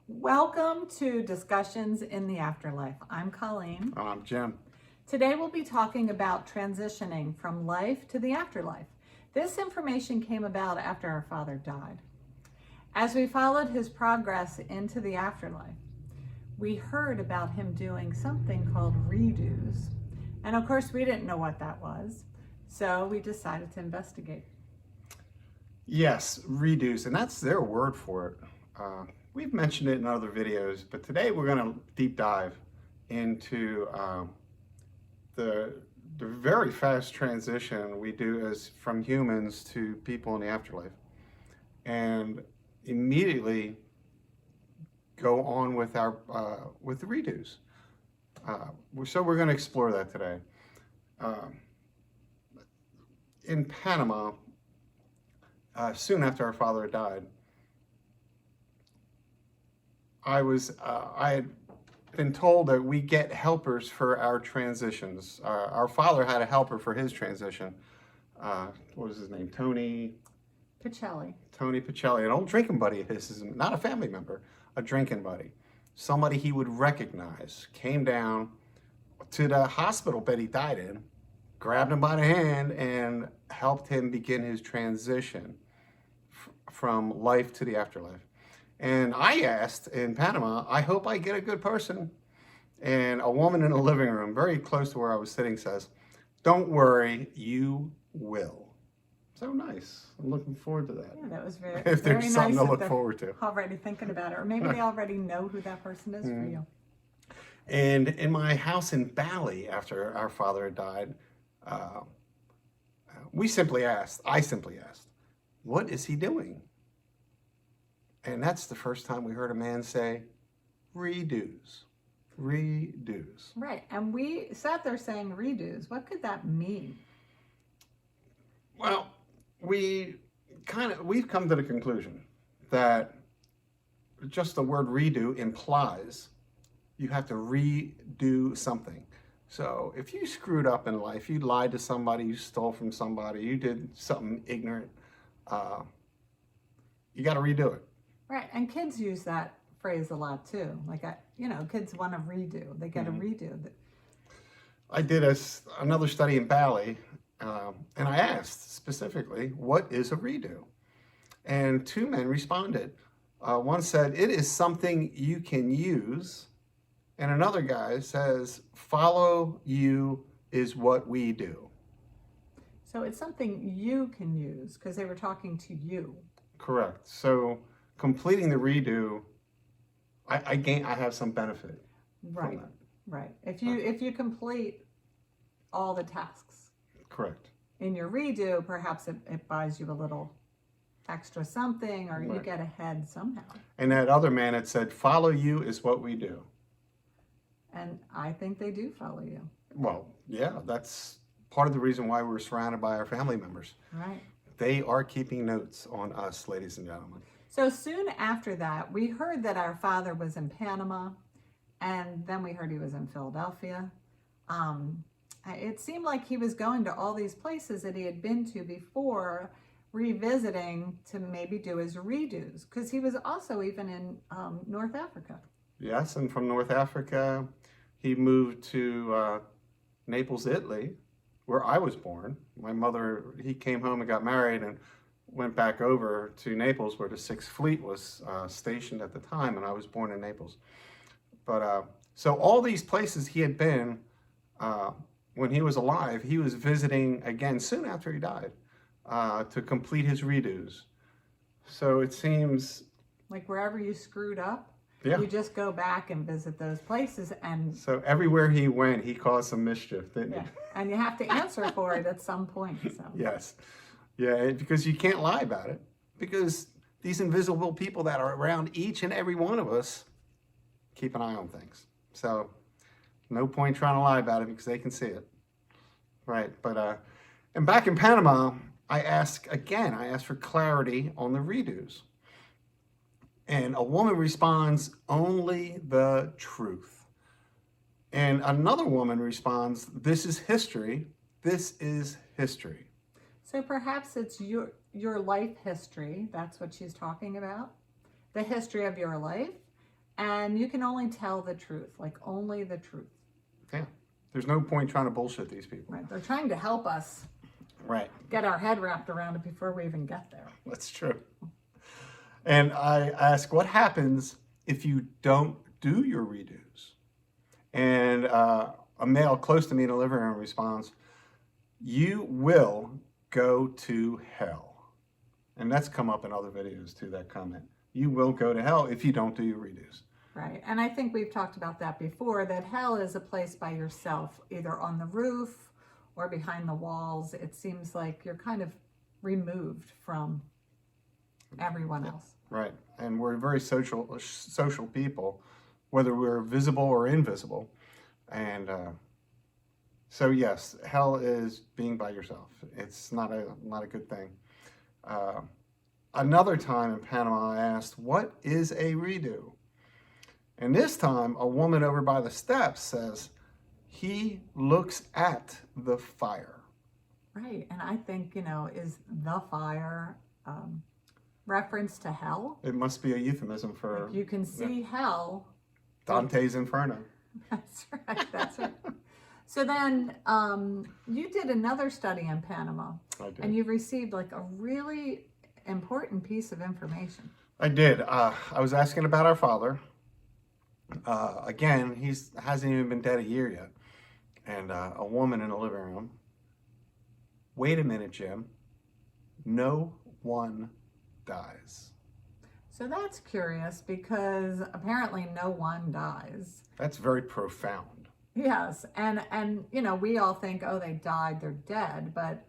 Welcome to Discussions in the Afterlife. I'm Colleen. I'm Jim. Today we'll be talking about transitioning from life to the afterlife. This information came about after our father died. As we followed his progress into the afterlife, we heard about him doing something called redos. And of course, we didn't know what that was, so we decided to investigate. Yes, redos, and that's their word for it. We've mentioned it in other videos, but today we're going to deep dive into the very fast transition we do as from humans to people in the afterlife, and immediately go on with our with the redos. So we're going to explore that today. In Panama, soon after our father had died, I had been told that we get helpers for our transitions. Our father had a helper for his transition. What was his name? Tony Pacelli, an old drinking buddy of his, not a family member, a drinking buddy. Somebody he would recognize, came down to the hospital bed he died in, grabbed him by the hand, and helped him begin his transition from life to the afterlife. And I asked in Panama, I hope I get a good person. And a woman in a living room, very close to where I was sitting, says, "Don't worry, you will." So nice. I'm looking forward to that. Yeah, that was very If very there's something nice to look forward to. already thinking about it, or maybe they already know who that person is for you. And in my house in Bali, after our father had died, I simply asked, what is he doing? And that's the first time we heard a man say, redos. Redos. Right, and we sat there saying redos. What could that mean? Well, we've come to the conclusion that just the word redo implies you have to redo something. So if you screwed up in life, you lied to somebody, you stole from somebody, you did something ignorant, you got to redo it. Right, and kids use that phrase a lot too. Like, kids want to redo. They get a redo. I did another study in Bali, and I asked specifically, what is a redo? And two men responded. One said, it is something you can use. And another guy says, follow you is what we do. So it's something you can use because they were talking to you. Correct. So completing the redo, I have some benefit. Right. Right. If you complete all the tasks. Correct. In your redo, perhaps it buys you a little extra something, or you get ahead somehow. And that other man had said, follow you is what we do. And I think they do follow you. Well, yeah, that's part of the reason why we're surrounded by our family members. Right. They are keeping notes on us, ladies and gentlemen. So soon after that, we heard that our father was in Panama, and then we heard he was in Philadelphia. It seemed like he was going to all these places that he had been to before, revisiting to maybe do his redos, because he was also even in North Africa. Yes, and from North Africa, he moved to Naples, Italy, where I was born. My mother, he came home and got married and went back over to Naples, where the Sixth Fleet was stationed at the time, and I was born in Naples. But so all these places he had been when he was alive, he was visiting again soon after he died to complete his redos. So it seems like wherever you screwed up, yeah, you just go back and visit those places. And so everywhere he went, he caused some mischief, didn't he? And you have to answer for it at some point. So. Yes. Yeah, because you can't lie about it. Because these invisible people that are around each and every one of us keep an eye on things. So no point trying to lie about it because they can see it. Right. But and back in Panama, I asked for clarity on the redos. And a woman responds, only the truth. And another woman responds, this is history. This is history. So perhaps it's your life history. That's what she's talking about. The history of your life. And you can only tell the truth, like only the truth. Yeah. There's no point trying to bullshit these people. Right. They're trying to help us Right. get our head wrapped around it before we even get there. That's true. And I ask, what happens if you don't do your redos? And a male close to me in the living room responds, you will go to hell. And that's come up in other videos too, that comment. You will go to hell if you don't do your redos. Right. And I think we've talked about that before, that hell is a place by yourself, either on the roof or behind the walls. It seems like you're kind of removed from everyone else. Right. And we're very social people, whether we're visible or invisible. And so yes, hell is being by yourself. It's not a good thing. Another time in Panama, I asked, what is a redo? And this time, a woman over by the steps says, he looks at the fire. Right. And I think, is the fire reference to hell? It must be a euphemism for... You can see hell. Dante's Inferno. That's right. That's right. So then you did another study in Panama. I did. And you received like a really important piece of information. I did. I was asking about our father. Again, he hasn't even been dead a year yet. And a woman in the living room. Wait a minute, Jim. No one dies. So that's curious because apparently no one dies. That's very profound. Yes. And we all think, oh, they died, they're dead. But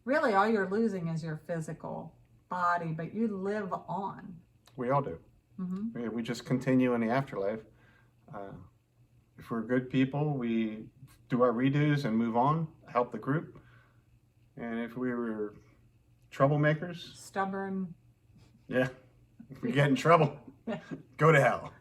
really all you're losing is your physical body, but you live on. We all do. Mm-hmm. We just continue in the afterlife. If we're good people, we do our redos and move on, help the group. And if we were troublemakers, stubborn, yeah, if we get in trouble, go to hell.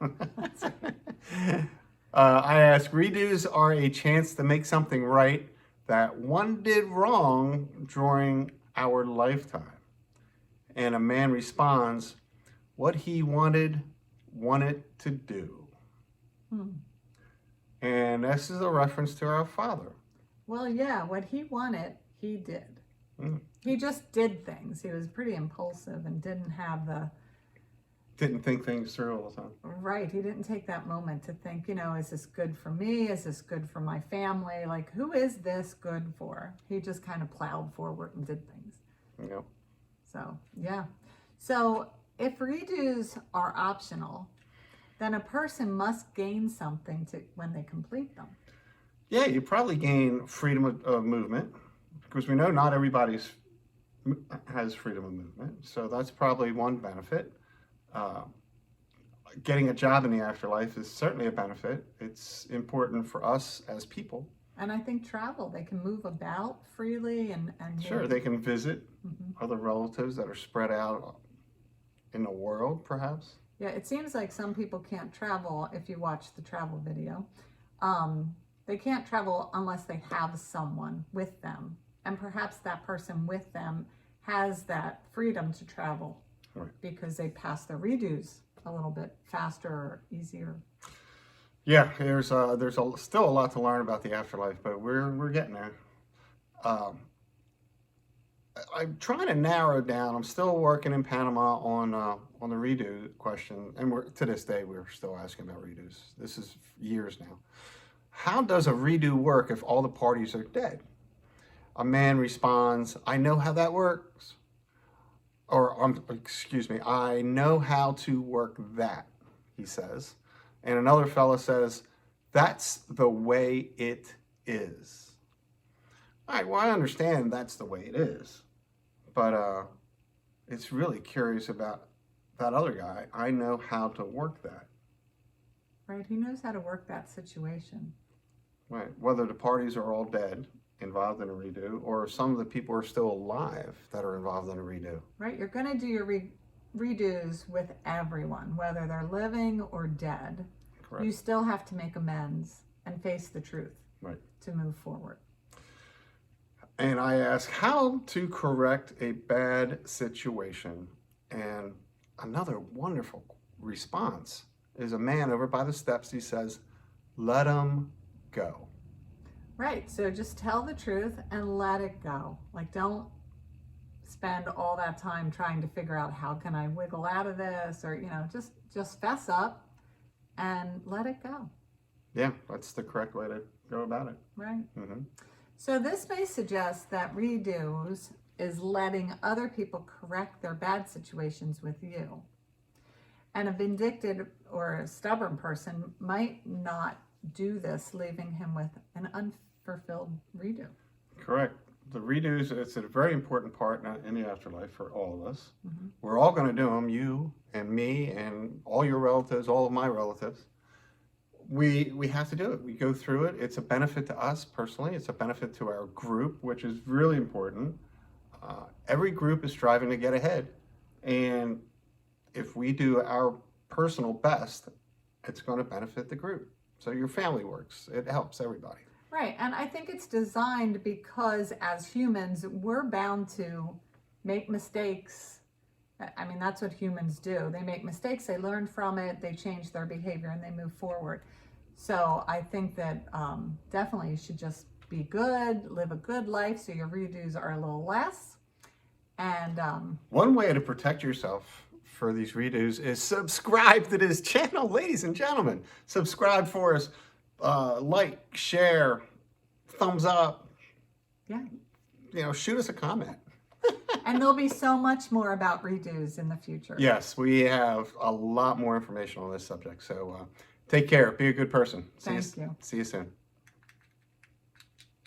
I ask, redos are a chance to make something right that one did wrong during our lifetime. And a man responds, what he wanted to do. And this is a reference to our father. Well, yeah, what he wanted, he did. He just did things. He was pretty impulsive and didn't think things through all the time. Right. He didn't take that moment to think, is this good for me? Is this good for my family? Like, who is this good for? He just kind of plowed forward and did things. Yep. So, yeah. So if redos are optional, then a person must gain something when they complete them. Yeah, you probably gain freedom of movement, because we know not everybody has freedom of movement. So that's probably one benefit. Getting a job in the afterlife is certainly a benefit. It's important for us as people. And I think travel, they can move about freely and sure, they can visit other relatives that are spread out in the world, perhaps. Yeah, it seems like some people can't travel. If you watch the travel video, they can't travel unless they have someone with them. And perhaps that person with them has that freedom to travel, right, because they pass their redos a little bit faster or easier. Yeah, there's still a lot to learn about the afterlife, but we're getting there. I'm trying to narrow down. I'm still working in Panama on the redo question, and to this day we're still asking about redos. This is years now. How does a redo work if all the parties are dead? A man responds, I know how that works. Or, excuse me, I know how to work that, he says. And another fellow says, that's the way it is. All right, well, I understand that's the way it is. But it's really curious about that other guy. I know how to work that. Right, he knows how to work that situation. Right, whether the parties are all dead, involved in a redo, or some of the people are still alive that are involved in a redo. Right, you're going to do your redos with everyone, whether they're living or dead. Correct. You still have to make amends and face the truth, right, to move forward. And I ask how to correct a bad situation, and another wonderful response is a man over by the steps. He says, let him go. Right. So just tell the truth and let it go. Like, don't spend all that time trying to figure out how can I wiggle out of this, or, just fess up and let it go. Yeah, that's the correct way to go about it. Right. Mm-hmm. So this may suggest that redos is letting other people correct their bad situations with you. And a vindictive or a stubborn person might not do this, leaving him with an unfulfilled redo. Correct. The redos, it's a very important part in the afterlife for all of us. Mm-hmm. We're all going to do them, you and me and all your relatives, all of my relatives. We have to do it. We go through it. It's a benefit to us personally. It's a benefit to our group, which is really important. Every group is striving to get ahead. And if we do our personal best, it's going to benefit the group. So your family works. It helps everybody. Right. And I think it's designed because as humans, we're bound to make mistakes. I mean, that's what humans do. They make mistakes, they learn from it, they change their behavior, and they move forward. So I think that definitely you should just be good, live a good life so your redos are a little less. And one way to protect yourself for these redos is subscribe to this channel, ladies and gentlemen. Subscribe for us. Like, share, thumbs up. Yeah. Shoot us a comment. And there'll be so much more about redos in the future. Yes, we have a lot more information on this subject. So take care. Be a good person. Thank you. See you soon.